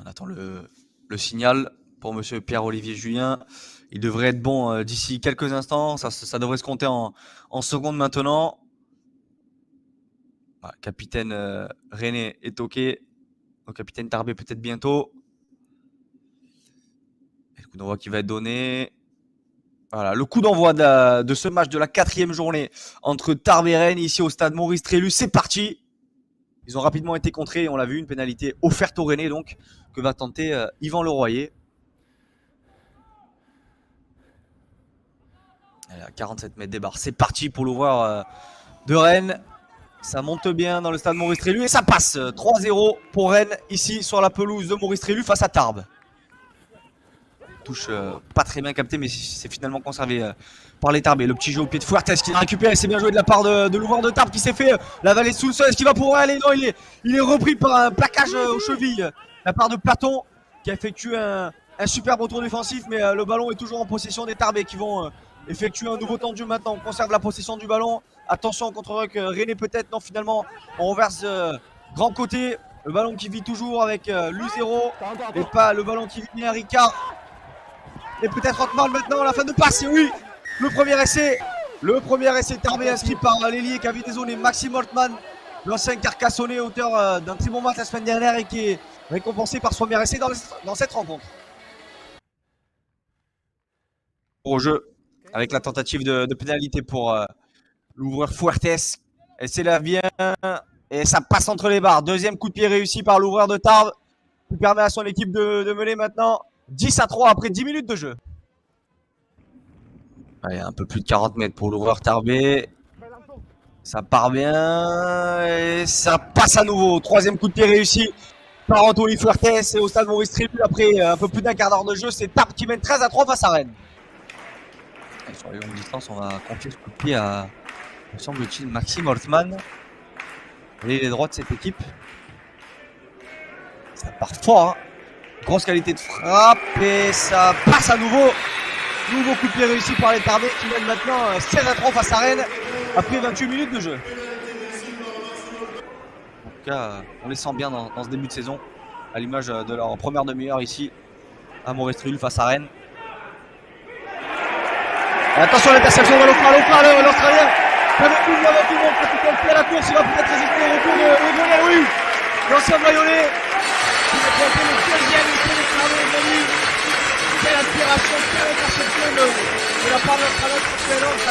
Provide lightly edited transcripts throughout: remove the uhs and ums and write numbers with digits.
On attend le signal pour monsieur Pierre-Olivier Julien. Il devrait être bon d'ici quelques instants. Ça devrait se compter en secondes maintenant. Voilà, capitaine René est OK. Le capitaine Tarbé peut-être bientôt. Et le coup d'envoi qui va être donné. Voilà, le coup d'envoi de ce match de la 4e journée entre Tarbes et Rennes ici au stade Maurice Trélu. C'est parti. Ils ont rapidement été contrés. On l'a vu, une pénalité offerte au Rennais donc que va tenter Yvan Leroyer. À 47 mètres des barres. C'est parti pour l'ouvreur de Rennes. Ça monte bien dans le stade Maurice Trélu et ça passe. 3-0 pour Rennes ici sur la pelouse de Maurice Trélu face à Tarbes. Touche pas très bien capté mais c'est finalement conservé par les Tarbés. Le petit jeu au pied de Fuertes qui a récupéré. C'est bien joué de la part de l'ouvreur de Tarbes qui s'est fait la vallée sous le sol. Est-ce qu'il va pouvoir aller? Non, il est repris par un plaquage aux chevilles de la part de Platon qui a effectué un superbe retour défensif mais le ballon est toujours en possession des Tarbés qui vont effectuer un nouveau temps de jeu maintenant. On conserve la possession du ballon. Attention contre René peut-être. Non, finalement on reverse grand côté. Le ballon qui vit toujours avec Luzero et pas le ballon qui vit à Ricard. Et peut-être Rothman maintenant à la fin de passe. Et oui, le premier essai Tarbé inscrit par l'ailier qui a vu désolé Maxime Holtmann, l'ancien Carcassonnais, auteur d'un très bon match la semaine dernière et qui est récompensé par son premier essai dans cette rencontre. Au jeu avec la tentative de pénalité pour l'ouvreur Fuertes. Et c'est la vient et ça passe entre les barres. Deuxième coup de pied réussi par l'ouvreur de Tarbes qui permet à son équipe de mener maintenant 10-3 après 10 minutes de jeu. Allez, un peu plus de 40 mètres pour l'ouvreur Tarbé. Ça part bien et ça passe à nouveau. Troisième coup de pied réussi par Anthony Fuertes et au stade Maurice Trélu après un peu plus d'un quart d'heure de jeu. C'est Tarbes qui mène 13-3 face à Rennes. Et sur les longues distances, on va confier ce coup de pied à, me semble-t-il, Maxime Holtmann. Les droits de cette équipe. Ça part fort. Hein. Grosse qualité de frappe et ça passe à nouveau. Nouveau coup de pied réussi par les Tarbés qui mènent maintenant 16-3 face à Rennes après 28 minutes de jeu. En tout cas, on les sent bien dans ce début de saison, à l'image de leur première demi-heure ici à Maurice Trélu face à Rennes. Et attention à l'interception de l'Australien. Avec tout le monde, capitaine pied à la course, il va peut-être résister au retour de Vionnet. Oui, l'ancien Vionnet. Il a planté le deuxième essai de Tarbé aujourd'hui. Quelle inspiration, quelle interception de la part de l'Australien excellente.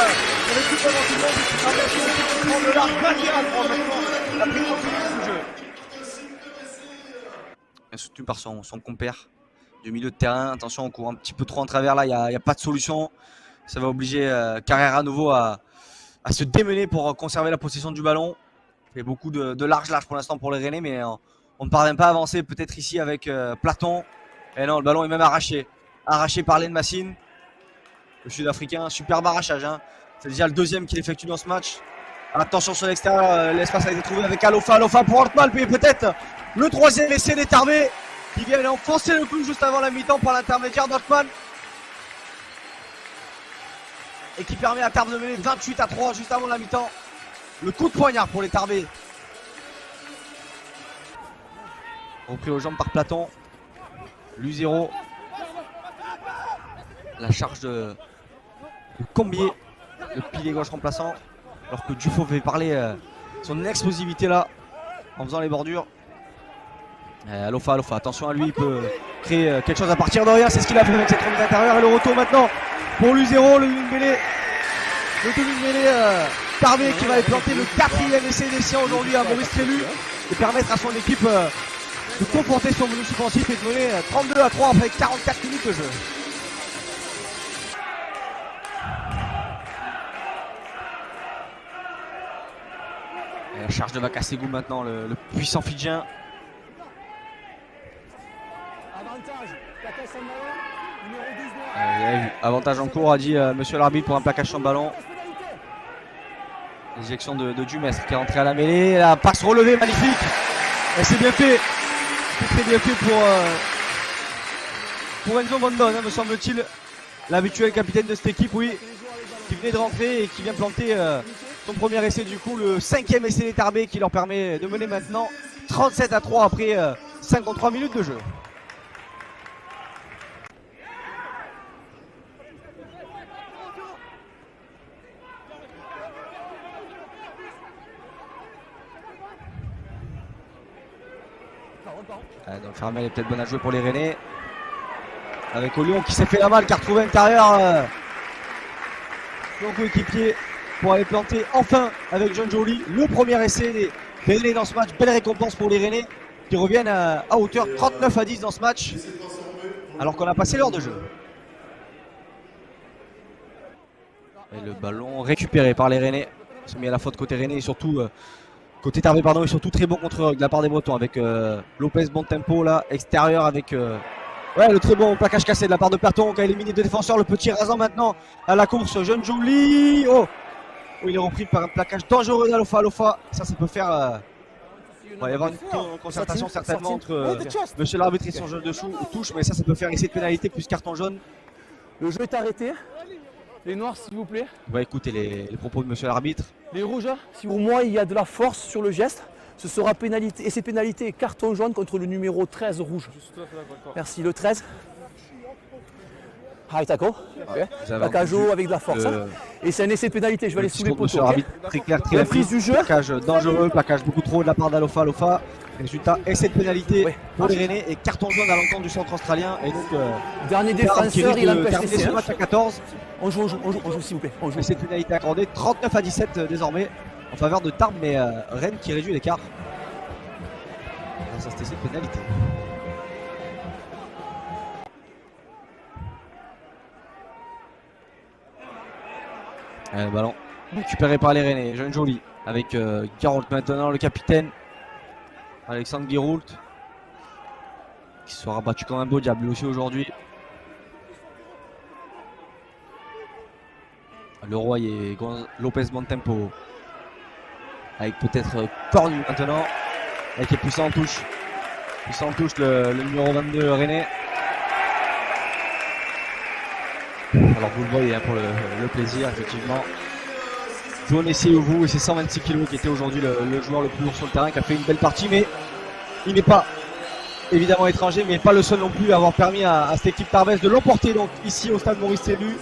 On écoute devant tout le monde, qui traverse le prendre de l'arc, va dire à prendre maintenant la prise du jeu. Bien soutenu par son compère du milieu de terrain. Attention, on court un petit peu trop en travers là, il n'y a pas de solution. Ça va obliger Carrère à nouveau à se démener pour conserver la possession du ballon. Il fait beaucoup de large pour l'instant pour les Rennais, mais on ne parvient pas à avancer peut-être ici avec Platon. Et non, le ballon est même arraché. Arraché par Len Massine, le Sud-Africain. Superbe arrachage. Hein. C'est déjà le deuxième qu'il effectue dans ce match. Attention sur l'extérieur, l'espace a été trouvé avec Alofa. Alofa pour Holtmann, puis peut-être le troisième essai des Tarbés qui vient enfoncer le clou juste avant la mi-temps par l'intermédiaire d'Holtmann. Et qui permet à Tarbes de mener 28-3 juste avant la mi-temps. Le coup de poignard pour les Tarbés. Repris aux jambes par Platon. Luzero. La charge de Combier, le pilier gauche remplaçant. Alors que Dufaux fait parler son explosivité là en faisant les bordures. Alofa, attention à lui, il peut créer quelque chose à partir de rien. C'est ce qu'il a fait avec cette remise intérieure. Et le retour maintenant pour Luzero, le demi-mêlée Tarbé qui va planter le 4e essai des siens aujourd'hui à Maurice Trélu et permettre à son équipe de comporter son bonus offensif et de mener 32-3 après 44 minutes de jeu. Et la charge de Bakasegou maintenant, le puissant Fidjien. Avantage en cours, a dit monsieur l'arbitre pour un plaquage sur le ballon. L'éjection de Dumestre qui est rentré à la mêlée. La passe relevée, magnifique. Et c'est bien fait. C'est très bien fait pour Enzo Bondon, hein, me semble-t-il. L'habituel capitaine de cette équipe, oui. Qui venait de rentrer et qui vient planter son premier essai, du coup, le 5e essai des Tarbés qui leur permet de mener maintenant 37-3 après 53 minutes de jeu. Donc Fermel est peut-être bonne à jouer pour les Rennais. Avec Olion qui s'est fait la malle, qui a retrouvé l'intérieur. Son coéquipier pour aller planter enfin avec John Joly. Le premier essai des Rennais dans ce match. Belle récompense pour les Rennais qui reviennent à hauteur 39-10 dans ce match. Alors qu'on a passé l'heure de jeu. Et le ballon récupéré par les Rennais. Ils sont mis à la faute côté Rennais et surtout côté Tarbé, pardon, et surtout très bon contre de la part des Bretons avec Lopez, bon tempo là, extérieur avec ouais, le très bon plaquage cassé de la part de Platon qui a éliminé deux défenseurs. Le petit rasant maintenant à la course, John Joly. Oh, il est repris par un plaquage dangereux d'Alofa. Alofa, ça peut faire il va y avoir une concertation certainement entre monsieur l'arbitre et son jeu de touche, mais ça peut faire essai de pénalité plus carton jaune. Le jeu est arrêté. Les noirs, s'il vous plaît. On va écouter les propos de monsieur l'arbitre. Les rouges, si pour moi il y a de la force sur le geste, ce sera pénalité. Et c'est pénalité et carton jaune contre le numéro 13 rouge. Merci, le 13. High tackle. Placageau avec de la force. Et c'est un essai de pénalité, je vais aller sous les poteaux. Monsieur l'arbitre, très clair, très prise du jeu. Plaquage dangereux, plaquage beaucoup trop de la part d'Alofa. Alofa. Résultat, essai de pénalité pour les Rennais et carton jaune à l'encontre du centre australien. Et donc, dernier défenseur, il empêche l'essai. Ce match à 14. On joue s'il vous plaît. On joue. Essai de pénalité accordé, 39-17 désormais en faveur de Tarbes, mais Rennes qui réduit l'écart grâce à cet essai de pénalité. Le ballon récupéré par les Rennais, John Joly avec Giroult maintenant, le capitaine Alexandre Giroult qui sera battu comme un beau diable aussi aujourd'hui. Leroy et Lopez Bontempo avec peut-être Cornu maintenant avec les puissants en touche. Puissant en touche le numéro 22 Rennais. Alors vous le voyez pour le plaisir effectivement. John Essayovou et ses 126 kg qui était aujourd'hui le joueur le plus lourd sur le terrain, qui a fait une belle partie, mais il n'est pas évidemment étranger, mais pas le seul non plus à avoir permis à cette équipe tarbaise de l'emporter donc ici au stade Maurice Trélu.